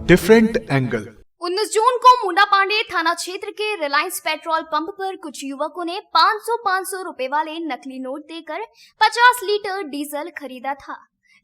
Different angle. 19 जून को मुंडा पांडे थाना क्षेत्र के रिलायंस पेट्रोल पंप पर कुछ युवकों ने 500 रुपए वाले नकली नोट देकर 50 लीटर डीजल खरीदा था,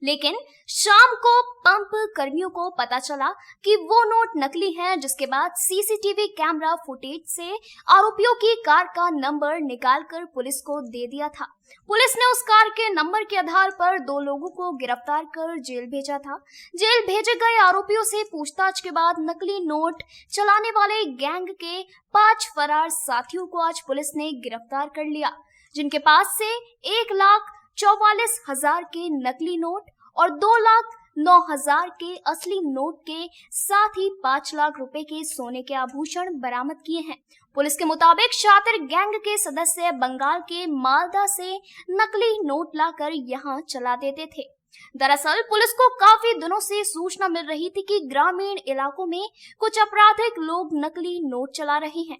लेकिन शाम को पंप कर्मियों को पता चला कि वो नोट नकली हैं, जिसके बाद सीसीटीवी कैमरा फुटेज से आरोपियों की कार का नंबर निकालकर पुलिस को दे दिया था। पुलिस ने उस कार के नंबर के आधार पर 2 लोगों को गिरफ्तार कर जेल भेजा था। जेल भेजे गए आरोपियों से पूछताछ के बाद नकली नोट चलाने वाले गैंग के 5 फरार साथियों को आज पुलिस ने गिरफ्तार कर लिया, जिनके पास से 1,44,000 के नकली नोट और 2,09,000 के असली नोट के साथ ही 5 लाख रुपए के सोने के आभूषण बरामद किए हैं। पुलिस के मुताबिक शातिर गैंग के सदस्य बंगाल के मालदा से नकली नोट लाकर यहां चला देते थे। दरअसल पुलिस को काफी दिनों से सूचना मिल रही थी कि ग्रामीण इलाकों में कुछ आपराधिक लोग नकली नोट चला रहे हैं।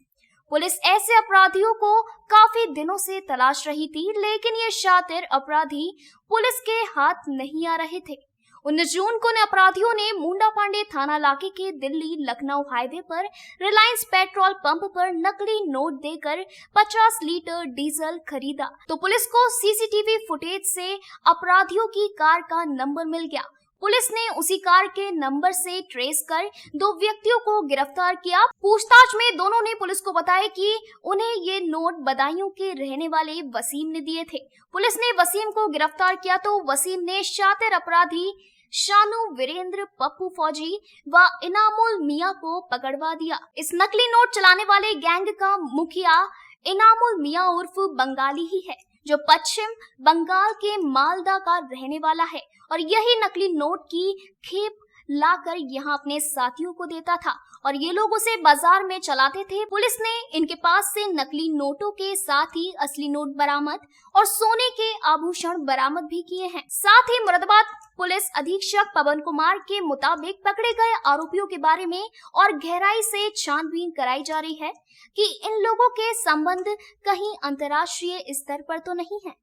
पुलिस ऐसे अपराधियों को काफी दिनों से तलाश रही थी, लेकिन ये शातिर अपराधी पुलिस के हाथ नहीं आ रहे थे। 19 जून को अपराधियों ने मुंडा पांडे थाना इलाके के दिल्ली लखनऊ हाईवे पर रिलायंस पेट्रोल पंप पर नकली नोट देकर 50 लीटर डीजल खरीदा, तो पुलिस को सीसीटीवी फुटेज से अपराधियों की कार का नंबर मिल गया। पुलिस ने उसी कार के नंबर से ट्रेस कर 2 व्यक्तियों को गिरफ्तार किया। पूछताछ में दोनों ने पुलिस को बताया कि उन्हें ये नोट बदायूं के रहने वाले वसीम ने दिए थे। पुलिस ने वसीम को गिरफ्तार किया तो वसीम ने शातिर अपराधी शानू, वीरेंद्र, पप्पू फौजी व इनामुल मियां को पकड़वा दिया। इस नकली नोट चलाने वाले गैंग का मुखिया इनामुल मियां उर्फ बंगाली ही है, जो पश्चिम बंगाल के मालदा का रहने वाला है और यही नकली नोट की खेप लाकर यहां अपने साथियों को देता था और ये लोग उसे बाजार में चलाते थे। पुलिस ने इनके पास से नकली नोटों के साथ ही असली नोट बरामद और सोने के आभूषण बरामद भी किए हैं। साथ ही मुरादाबाद पुलिस अधीक्षक पवन कुमार के मुताबिक पकड़े गए आरोपियों के बारे में और गहराई से छानबीन कराई जा रही है कि इन लोगों के संबंध कहीं अंतर्राष्ट्रीय स्तर पर तो नहीं है।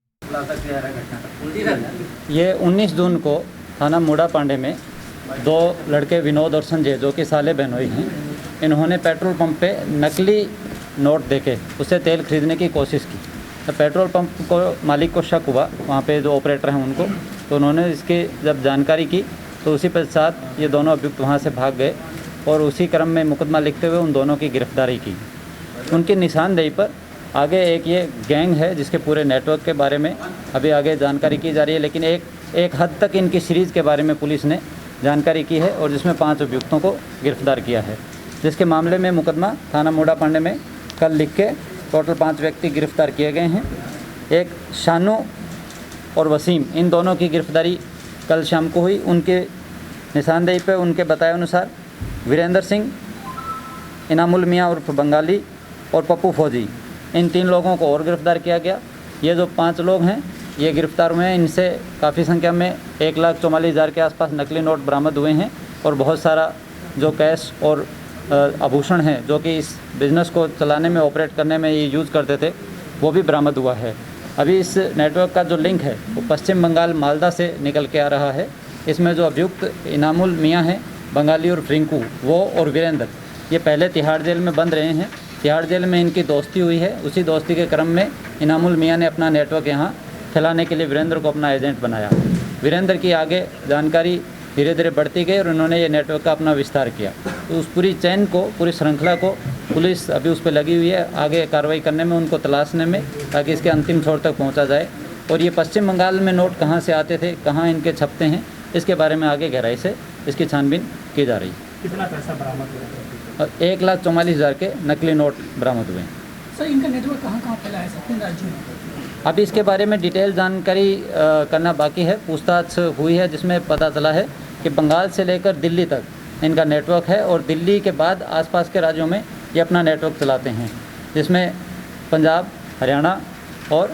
ये 19 जून को थाना मुंडा पांडे में 2 लड़के विनोद और संजय, जो कि साले बहनोई हैं, इन्होंने पेट्रोल पंप पे नकली नोट देके उससे तेल खरीदने की कोशिश की। तो पेट्रोल पंप को मालिक को शक हुआ, वहाँ पे जो ऑपरेटर हैं उनको, तो उन्होंने इसकी जब जानकारी की तो उसी पश्चात ये दोनों अभियुक्त वहाँ से भाग गए और उसी क्रम में मुकदमा लिखते हुए उन दोनों की गिरफ्तारी की। उनकी निशानदेही पर आगे एक ये गैंग है जिसके पूरे नेटवर्क के बारे में अभी आगे जानकारी की जा रही है, लेकिन एक हद तक इनकी सीरीज़ के बारे में पुलिस ने जानकारी की है और जिसमें 5 अभियुक्तों को गिरफ्तार किया है, जिसके मामले में मुकदमा थाना मुंडा पांडे में कल लिख के टोटल 5 व्यक्ति गिरफ्तार किए गए हैं। एक शानू और वसीम, इन दोनों की गिरफ्तारी कल शाम को हुई। उनके निशानदेही पे उनके बताए अनुसार वीरेंद्र सिंह, इनामुल मियां उर्फ बंगाली और पप्पू फौजी, इन 3 लोगों को और गिरफ्तार किया गया। ये जो 5 लोग हैं ये गिरफ्तार हुए हैं। इनसे काफ़ी संख्या में 1,44,000 के आसपास नकली नोट बरामद हुए हैं और बहुत सारा जो कैश और आभूषण हैं जो कि इस बिज़नेस को चलाने में, ऑपरेट करने में ये यूज़ करते थे, वो भी बरामद हुआ है। अभी इस नेटवर्क का जो लिंक है वो पश्चिम बंगाल मालदा से निकल के आ रहा है। इसमें जो अभियुक्त इनामुल मियां हैं, बंगाली और फ्रिंकू, वो और वीरेंद्र, ये पहले तिहाड़ जेल में बंद रहे हैं। तिहाड़ जेल में इनकी दोस्ती हुई है। उसी दोस्ती के क्रम में इनामुल मियां ने अपना नेटवर्क यहाँ फैलाने के लिए वीरेंद्र को अपना एजेंट बनाया। वीरेंद्र की आगे जानकारी धीरे धीरे बढ़ती गई और उन्होंने ये नेटवर्क का अपना विस्तार किया। तो उस पूरी चैन को, पूरी श्रृंखला को पुलिस अभी उस पर लगी हुई है, आगे कार्रवाई करने में, उनको तलाशने में, ताकि इसके अंतिम छोर तक पहुंचा जाए। और ये पश्चिम बंगाल में नोट कहाँ से आते थे, कहाँ इनके छपते हैं, इसके बारे में आगे गहराई से इसकी छानबीन की जा रही है। कितना पैसा बरामद हुआ? 1,44,000 के नकली नोट बरामद हुए हैं। सर, इनका नेटवर्क कहाँ फैला है, किन राज्यों में? अभी इसके बारे में डिटेल जानकारी करना बाकी है। पूछताछ हुई है जिसमें पता चला है कि बंगाल से लेकर दिल्ली तक इनका नेटवर्क है और दिल्ली के बाद आसपास के राज्यों में ये अपना नेटवर्क चलाते हैं, जिसमें पंजाब, हरियाणा और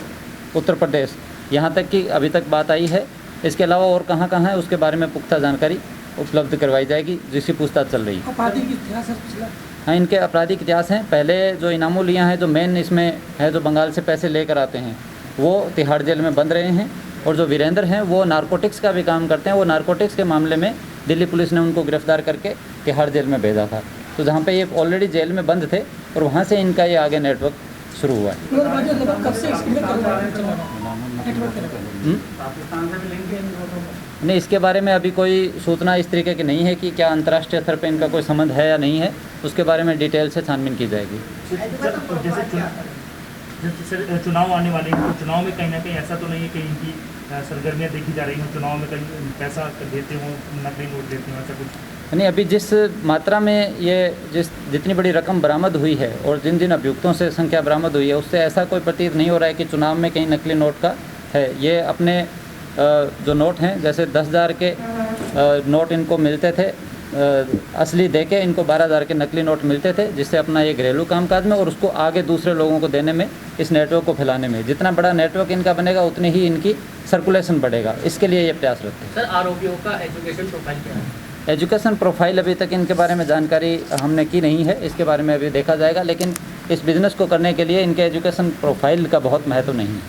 उत्तर प्रदेश, यहाँ तक की अभी तक बात आई है। इसके अलावा और कहाँ कहाँ है उसके बारे में पुख्ता जानकारी उपलब्ध करवाई जाएगी, जिसकी पूछताछ चल रही है। आपराधिक इतिहास है? हाँ, इनके आपराधिक इतिहास हैं। पहले जो इनामुल मियां हैं, जो मेन इसमें है, जो बंगाल से पैसे लेकर आते हैं, वो तिहाड़ जेल में बंद रहे हैं। और जो वीरेंद्र हैं वो नारकोटिक्स का भी काम करते हैं। वो नारकोटिक्स के मामले में दिल्ली पुलिस ने उनको गिरफ्तार करके तिहाड़ जेल में भेजा था। तो जहाँ पे ये ऑलरेडी जेल में बंद थे और वहाँ से इनका ये आगे नेटवर्क शुरू हुआ है। कब से नेटवर्क नहीं, इसके बारे में अभी कोई सूचना इस तरीके की नहीं है कि क्या अंतर्राष्ट्रीय स्तर पे इनका कोई संबंध है या नहीं है। उसके बारे में डिटेल से छानबीन की जाएगी। जैसे चुनाव आने वाले हैं, तो चुनाव में कहीं ना कहीं ऐसा तो नहीं है कि इनकी सरगर्मियाँ देखी जा रही हैं, चुनाव में कहीं पैसा देते हों, नकली नोट देते हों, ऐसा कुछ नहीं, अभी जिस मात्रा में ये जितनी बड़ी रकम बरामद हुई है और जिन जिन अभियुक्तों से संख्या बरामद हुई है, उससे ऐसा कोई प्रतीत नहीं हो रहा है कि चुनाव में कहीं नकली नोट का है। ये अपने जो नोट हैं, जैसे 10,000 के नोट इनको मिलते थे असली देके, इनको 12,000 के नकली नोट मिलते थे, जिससे अपना ये घरेलू कामकाज में और उसको आगे दूसरे लोगों को देने में, इस नेटवर्क को फैलाने में, जितना बड़ा नेटवर्क इनका बनेगा उतनी ही इनकी सर्कुलेशन बढ़ेगा। इसके लिए ये प्रयासरत है। सर, आरोपियों का एजुकेशन प्रोफाइल क्या है? एजुकेशन प्रोफाइल अभी तक इनके बारे में जानकारी हमने की नहीं है, इसके बारे में अभी देखा जाएगा। लेकिन इस बिज़नेस को करने के लिए इनके एजुकेशन प्रोफाइल का बहुत महत्व नहीं है।